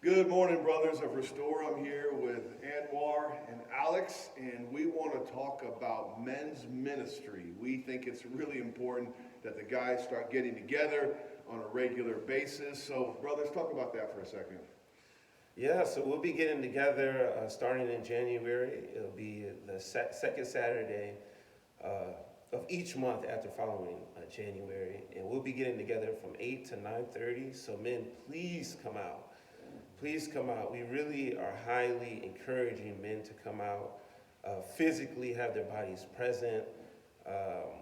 Good morning, brothers of Restore. I'm here with Anwar and Alex, and we want to talk about men's ministry. We think it's really important that the guys start getting together on a regular basis. So, brothers, talk about that for a second. Yeah, so we'll be getting together starting in January. It'll be the second Saturday uh, of each month after following January, and we'll be getting together from 8 to 9:30. So men, please come out. Please come out. We really are highly encouraging men to come out, physically have their bodies present. Um,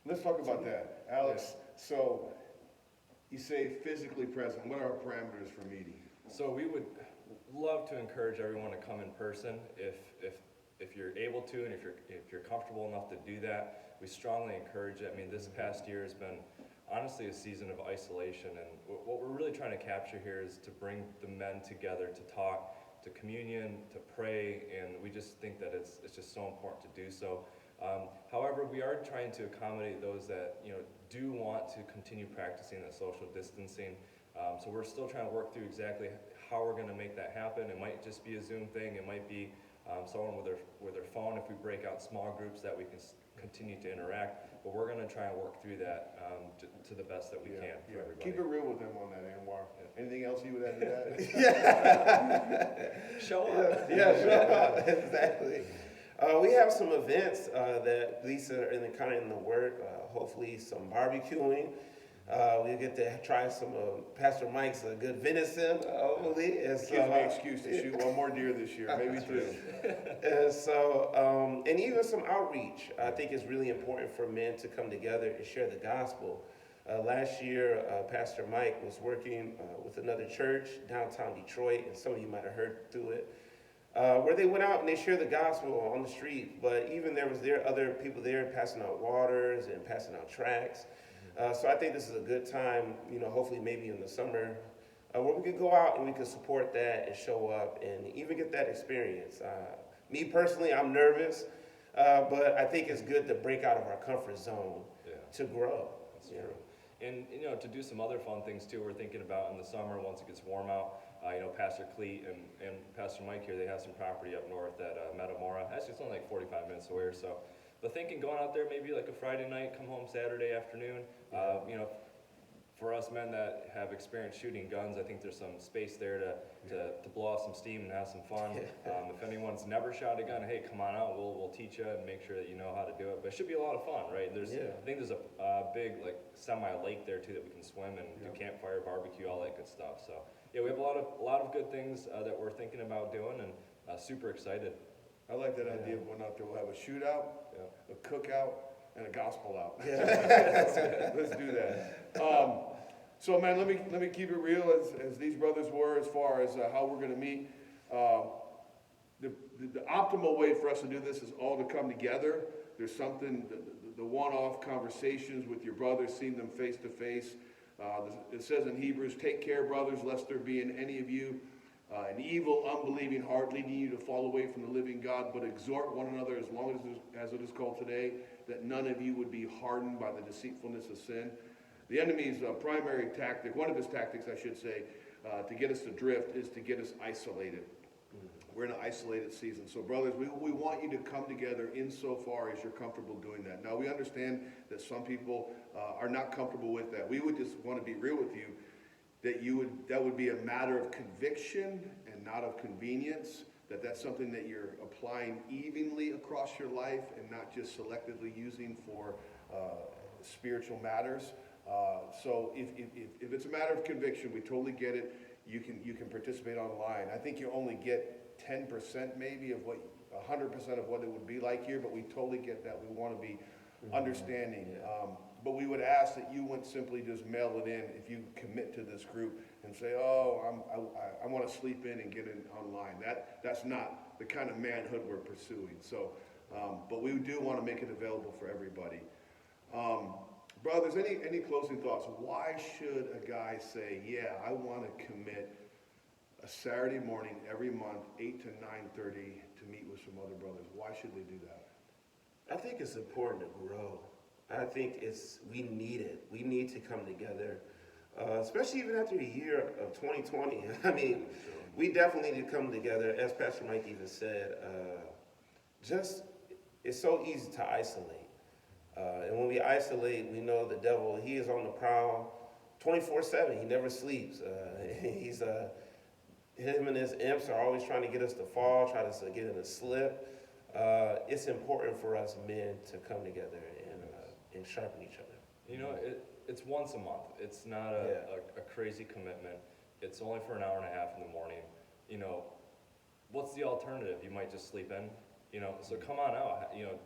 Let's talk about that. Alex, so you say physically present. What are our parameters for meeting? So we would love to encourage everyone to come in person if you're able to, and if you're comfortable enough to do that. We strongly encourage it. I mean, this past year has been honestly a season of isolation, and what we're really trying to capture here is to bring the men together to talk, to communion, to pray, and we just think that it's just so important to do so. However, we are trying to accommodate those that do want to continue practicing that social distancing. So we're still trying to work through exactly how we're going to make that happen. It might just be a Zoom thing. It might be someone with their phone if we break out small groups that we can continue to interact. But we're going to try and work through that to the best that we can for everybody. Keep it real with them on that, Anwar. Yeah. Anything else you would add to that? Show up. yeah, sure. Exactly. We have some events that Lisa are in the work. Hopefully, some barbecuing. We'll get to try some of Pastor Mike's good venison, hopefully. And Gives me an excuse to shoot one more deer this year, maybe two. And so, and even some outreach. I think it's really important for men to come together and share the gospel. Last year, Pastor Mike was working with another church downtown Detroit, and some of you might have heard through it, where they went out and they shared the gospel on the street. But even there other people there passing out waters and passing out tracts. So I think this is a good time, hopefully maybe in the summer, where we could go out and we could support that and show up and even get that experience. Me personally, I'm nervous, but I think it's good to break out of our comfort zone to grow. That's true. And to do some other fun things too. We're thinking about in the summer once it gets warm out. Pastor Cleet and Pastor Mike here, they have some property up north at Metamora. Actually, it's only like 45 minutes away or so. But thinking going out there maybe like a Friday night, come home Saturday afternoon. For us men that have experience shooting guns, I think there's some space there to blow off some steam and have some fun. If anyone's never shot a gun, hey, come on out. We'll teach you and make sure that you know how to do it. But it should be a lot of fun, right? I think there's a big semi-lake there too that we can swim and do campfire, barbecue, all that good stuff. So we have a lot of good things that we're thinking about doing, and super excited. I like that idea of going out there. We'll have a shootout, a cookout, and a gospel out. Let's do that. So, man, let me keep it real as these brothers were as far as how we're going to meet. The optimal way for us to do this is all to come together. There's something, the one-off conversations with your brothers, seeing them face to face. It says in Hebrews, take care, brothers, lest there be in any of you an evil, unbelieving heart leading you to fall away from the living God, but exhort one another as long as it is called today, that none of you would be hardened by the deceitfulness of sin. The enemy's primary tactic, one of his tactics, I should say, to get us to drift is to get us isolated. We're in an isolated season. So, brothers, we want you to come together insofar as you're comfortable doing that. Now, we understand that some people are not comfortable with that. We would just want to be real with you. That would be a matter of conviction and not of convenience, that's something that you're applying evenly across your life and not just selectively using for spiritual matters. So if it's a matter of conviction, we totally get it. You can participate online. I think you only get 10% maybe of 100% of what it would be like here, but we totally get that. We want to be understanding. But we would ask that you wouldn't simply just mail it in if you commit to this group and say, I want to sleep in and get in online. That's not the kind of manhood we're pursuing. So, but we do want to make it available for everybody. Brothers, any closing thoughts? Why should a guy say, I want to commit a Saturday morning every month, 8 to 9:30, to meet with some other brothers? Why should they do that? I think it's important to grow. I think we need it. We need to come together. especially even after the year of 2020. I mean, we definitely need to come together, as Pastor Mike even said. Just, it's so easy to isolate. And when we isolate, we know the devil, he is on the prowl 24/7. He never sleeps. Him and his imps are always trying to get us to fall, try to get in a slip. It's important for us men to come together and sharpen each other. You know, it's once a month. It's not a crazy commitment. It's only for an hour and a half in the morning. You know, what's the alternative? You might just sleep in. You know, so come on out. You know,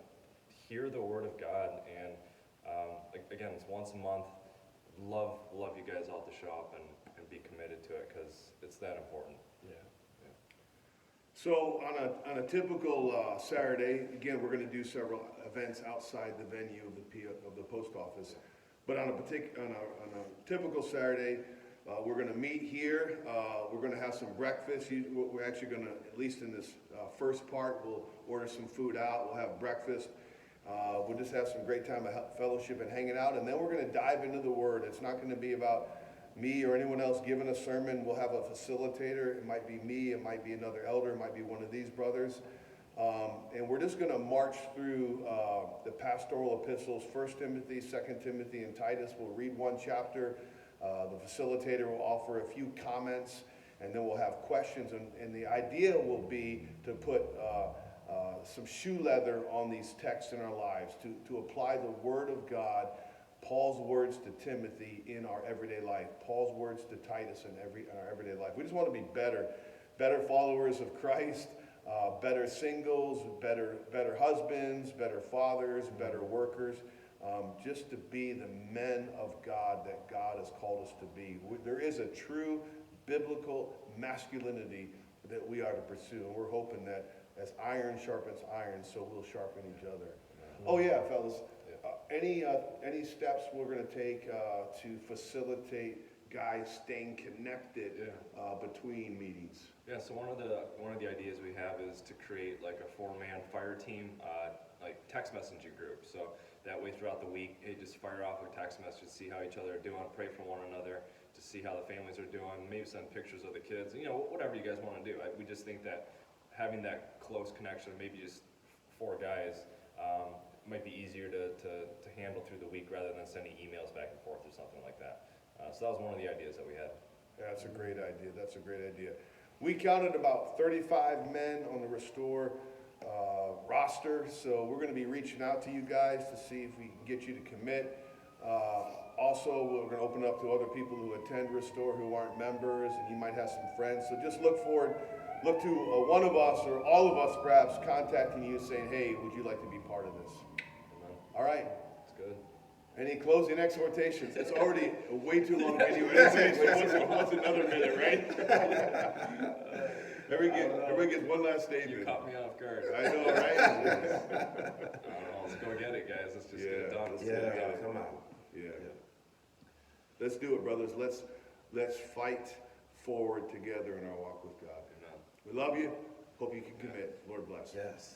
hear the word of God, and again, it's once a month. Love you guys all to show up and be committed to it, because it's that important. Yeah. So on a typical Saturday, again, we're going to do several events outside the venue of the post office. But on a typical Saturday, we're going to meet here. We're going to have some breakfast. We're actually going to, at least in this first part, we'll order some food out. We'll have breakfast. We'll just have some great time of fellowship and hanging out. And then we're going to dive into the Word. It's not going to be about me or anyone else giving a sermon. We'll have a facilitator. It might be me. It might be another elder. It might be one of these brothers. And we're just going to march through the pastoral epistles, 1 Timothy, 2 Timothy, and Titus. We'll read one chapter. The facilitator will offer a few comments, and then we'll have questions. And the idea will be to put some shoe leather on these texts in our lives, to apply the Word of God, Paul's words to Timothy in our everyday life, Paul's words to Titus in our everyday life. We just want to be better followers of Christ, better singles, better husbands, better fathers, better workers, just to be the men of God that God has called us to be. There is a true biblical masculinity that we are to pursue, and we're hoping that as iron sharpens iron, so we'll sharpen each other. Oh yeah, fellas. Any steps we're going to take to facilitate guys staying connected between meetings? Yeah, so one of the ideas we have is to create like a 4-man fire team, like text messaging group. So that way throughout the week, hey, just fire off a text message, see how each other are doing, pray for one another, to see how the families are doing, maybe send pictures of the kids, you know, whatever you guys want to do. We just think that having that close connection, maybe just 4 guys, might be easier to handle through the week rather than sending emails back and forth or something like that. So that was one of the ideas that we had. Yeah, that's a great idea. That's a great idea. We counted about 35 men on the Restore roster, so we're going to be reaching out to you guys to see if we can get you to commit. Also, we're going to open up to other people who attend Restore who aren't members, and you might have some friends. So just look to one of us or all of us perhaps contacting you saying, hey, would you like to be part of this? Amen. All right. That's good. Any closing exhortations? It's already a way too long video anyway, so what's another minute, right? Everybody gets one last You statement. caught me off guard. I know, right? I don't know, let's go get it, guys. Let's just get it done. Come on. Yeah. Let's do it, brothers. Let's fight forward together in our walk with God. Amen. We love you. Hope you can commit. Lord bless. Yes.